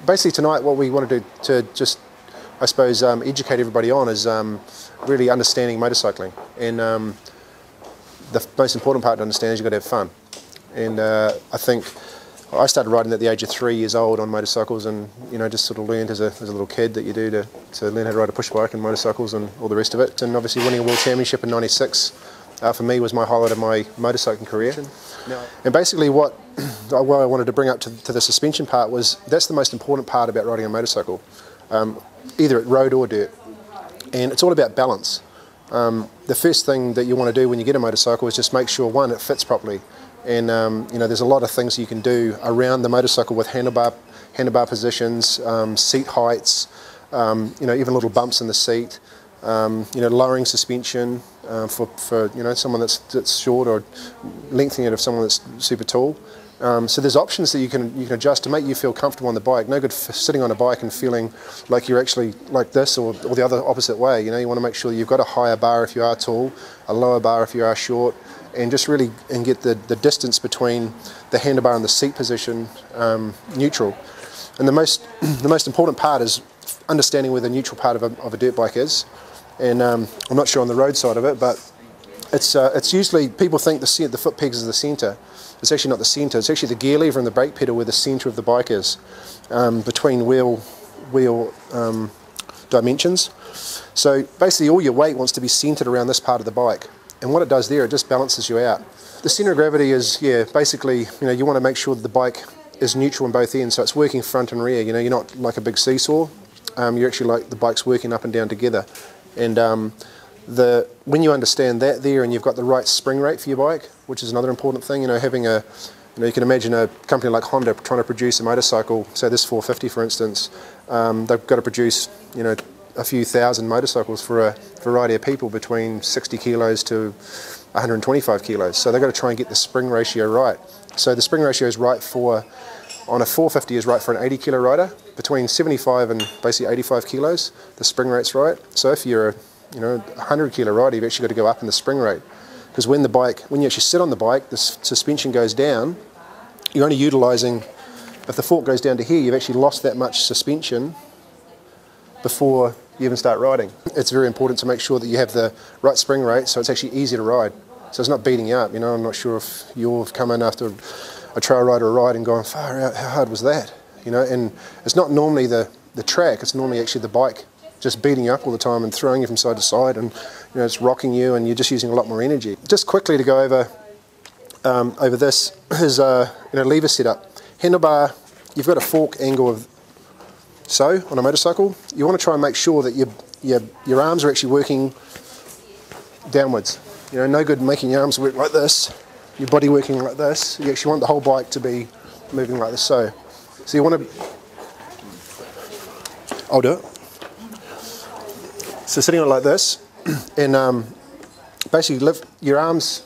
basically tonight what we want to do to just, I suppose, educate everybody on is really understanding motorcycling. And the most important part to understand is you've got to have fun. And I think I started riding at the age of 3 years old on motorcycles, and just sort of learned as a little kid that you do to learn how to ride a push bike and motorcycles and all the rest of it. And obviously winning a world championship in '96 for me was my highlight of my motorcycling career. And basically what I wanted to bring up to the suspension part was that's the most important part about riding a motorcycle, either at road or dirt. And it's all about balance. The first thing that you want to do when you get a motorcycle is just make sure, one, it fits properly. And there's a lot of things you can do around the motorcycle with handlebar positions, seat heights, even little bumps in the seat, lowering suspension for someone that's short, or lengthening it of someone that's super tall. So there's options that you can adjust to make you feel comfortable on the bike. No good sitting on a bike and feeling like you're actually like this or the other opposite way. You want to make sure you've got a higher bar if you are tall, a lower bar if you are short, and just really get the distance between the handlebar and the seat position neutral. And the most important part is understanding where the neutral part of a dirt bike is. And I'm not sure on the road side of it, but it's usually, people think the foot pegs is the centre. It's actually not the centre. It's actually the gear lever and the brake pedal where the centre of the bike is, between wheel dimensions. So basically all your weight wants to be centred around this part of the bike. And what it does there, it just balances you out. The centre of gravity is, basically, you want to make sure that the bike is neutral on both ends, so it's working front and rear. You're not like a big seesaw. You're actually like the bike's working up and down together. And when you understand that there, and you've got the right spring rate for your bike, which is another important thing, having a, you can imagine a company like Honda trying to produce a motorcycle, say this 450 for instance, they've got to produce, a few thousand motorcycles for a variety of people between 60 kilos to 125 kilos. So they've got to try and get the spring ratio right. So the spring ratio is right on a 450 is right for an 80 kilo rider. Between 75 and basically 85 kilos, the spring rate's right. So if you're a 100 kilo rider, you've actually got to go up in the spring rate. Because when you actually sit on the bike, the suspension goes down, you're only utilising, if the fork goes down to here, you've actually lost that much suspension before you even start riding. It's very important to make sure that you have the right spring rate so it's actually easy to ride. So it's not beating you up. I'm not sure if you've come in after a trail ride or a ride and gone, far out, how hard was that? And it's not normally the track, it's normally actually the bike just beating you up all the time and throwing you from side to side, and it's rocking you, and you're just using a lot more energy. Just quickly to go over this is lever setup. Handlebar, you've got a fork angle of so on a motorcycle. You want to try and make sure that your arms are actually working downwards. No good making your arms work like this, your body working like this. You actually want the whole bike to be moving like this. So you want to, I'll do it. So sitting on it like this, and basically lift your arms,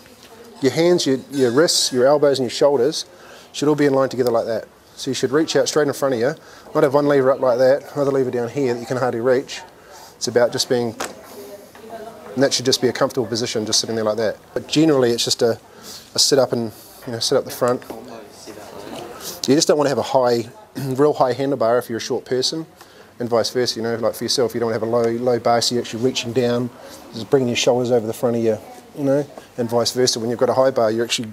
your hands, your wrists, your elbows and your shoulders should all be in line together like that. So you should reach out straight in front of you, not have one lever up like that, another lever down here that you can hardly reach. It's about just being, and that should just be a comfortable position, just sitting there like that. But generally it's just a sit up and sit up the front. You just don't want to have a real high handlebar if you're a short person, and vice versa. Like for yourself, you don't want to have a low bar, so you're actually reaching down, just bringing your shoulders over the front of you, and vice versa. When you've got a high bar, you're actually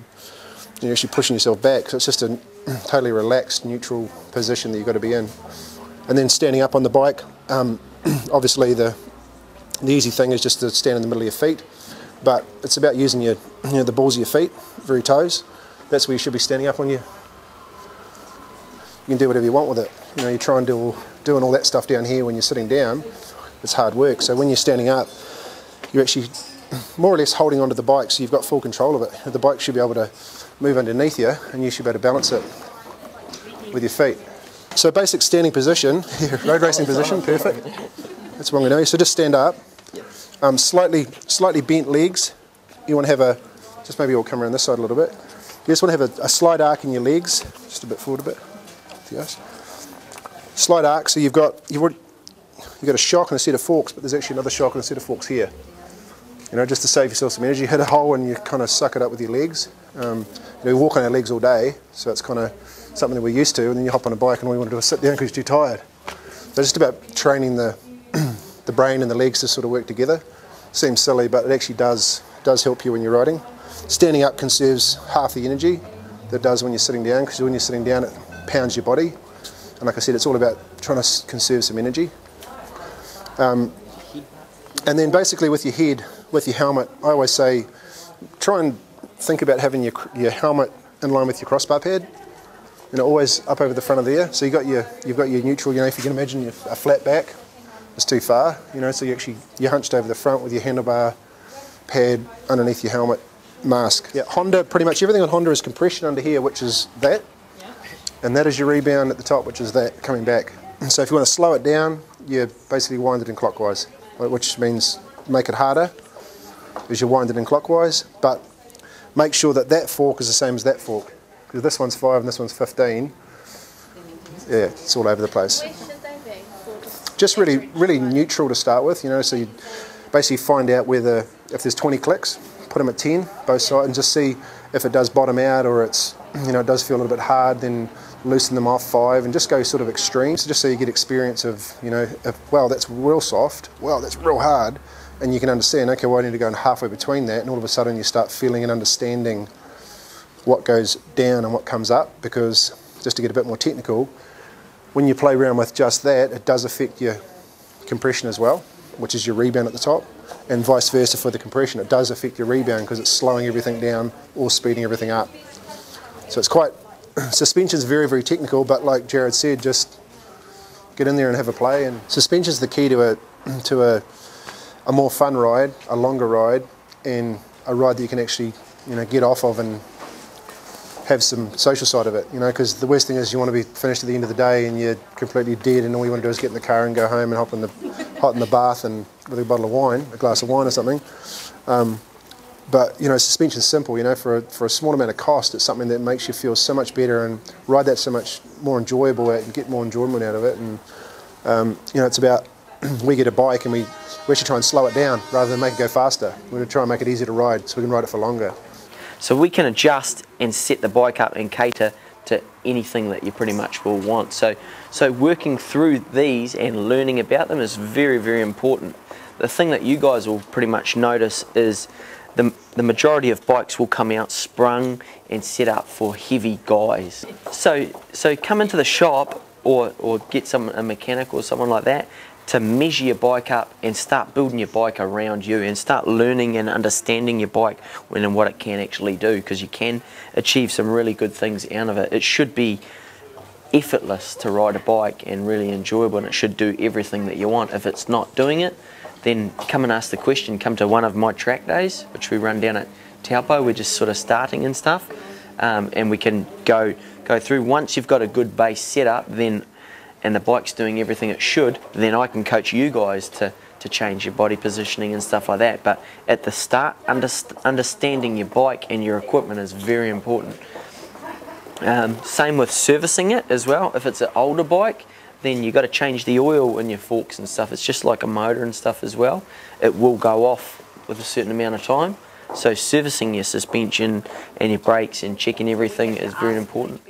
pushing yourself back. So it's just a totally relaxed, neutral position that you've got to be in. And then standing up on the bike, obviously the easy thing is just to stand in the middle of your feet, but it's about using the balls of your feet, very toes. That's where you should be standing up on you. You can do whatever you want with it. You try and doing all that stuff down here when you're sitting down, it's hard work. So when you're standing up, you're actually more or less holding onto the bike, so you've got full control of it. The bike should be able to move underneath you, and you should be able to balance it with your feet. So basic standing position, road racing position, perfect. That's what I'm going to do. So just stand up, slightly bent legs. You want to have just maybe we'll come around this side a little bit. You just want to have a slight arc in your legs, just a bit forward a bit. Yes. Slight arc, so you've got a shock and a set of forks, but there's actually another shock and a set of forks here. Just to save yourself some energy, hit a hole and you kind of suck it up with your legs. We walk on our legs all day, so it's kind of something that we're used to, and then you hop on a bike and all you want to do is sit down because you're too tired. So it's just about training the brain and the legs to sort of work together. Seems silly, but it actually does help you when you're riding. Standing up conserves half the energy that it does when you're sitting down, because when you're sitting down it pounds your body. And like I said, it's all about trying to conserve some energy. And then basically with your head, with your helmet, I always say try and think about having your helmet in line with your crossbar pad. You know, always up over the front of there. So you've got your neutral, you know, if you can imagine a flat back, it's too far, you know, so you're hunched over the front with your handlebar pad underneath your helmet mask. Yeah, Honda, pretty much everything on Honda is compression under here, which is that. And that is your rebound at the top, which is that coming back. And so if you want to slow it down, you basically wind it in clockwise, which means make it harder as you wind it in clockwise, but make sure that that fork is the same as that fork. Because this one's 5 and this one's 15. Yeah, it's all over the place. Where should they be? Just really neutral to start with, you know, so you basically find out whether, if there's 20 clicks, put them at 10, both sides, and just see if it does bottom out or it's, you know, it does feel a little bit hard, then loosen them off 5 and just go sort of extreme, so just so you get experience of, you know, if, well, that's real soft, well, that's real hard, and you can understand, okay, well, I need to go halfway between that, and all of a sudden you start feeling and understanding what goes down and what comes up, because just to get a bit more technical, when you play around with just that, it does affect your compression as well, which is your rebound at the top, and vice versa for the compression. It does affect your rebound because it's slowing everything down or speeding everything up. So it's quite, suspension's very technical, but like Jared said, just get in there and have a play. And suspension's the key to a more fun ride, a longer ride, and a ride that you can actually, you know, get off of and have some social side of it, you know, because the worst thing is you want to be finished at the end of the day and you're completely dead and all you want to do is get in the car and go home and hop in the bath and with a bottle of wine, a glass of wine or something. But, you know, suspension's simple, you know, for a small amount of cost, it's something that makes you feel so much better and ride that so much more enjoyable and get more enjoyment out of it. And, you know, it's about, we get a bike and we actually try and slow it down rather than make it go faster. We're going to try and make it easier to ride so we can ride it for longer. So we can adjust and set the bike up and cater to anything that you pretty much will want. So working through these and learning about them is very important. The thing that you guys will pretty much notice is the majority of bikes will come out sprung and set up for heavy guys. So come into the shop or get a mechanic or someone like that to measure your bike up and start building your bike around you and start learning and understanding your bike and what it can actually do, because you can achieve some really good things out of it. It should be effortless to ride a bike and really enjoyable, and it should do everything that you want. If it's not doing it, then come and ask the question. Come to one of my track days, which we run down at Taupo. We're just sort of starting and stuff, and we can go through. Once you've got a good base setup, and the bike's doing everything it should, then I can coach you guys to change your body positioning and stuff like that. But at the start, understanding your bike and your equipment is very important. Same with servicing it as well. If it's an older bike, then you've got to change the oil in your forks and stuff. It's just like a motor and stuff as well. It will go off with a certain amount of time. So servicing your suspension and your brakes and checking everything is very important.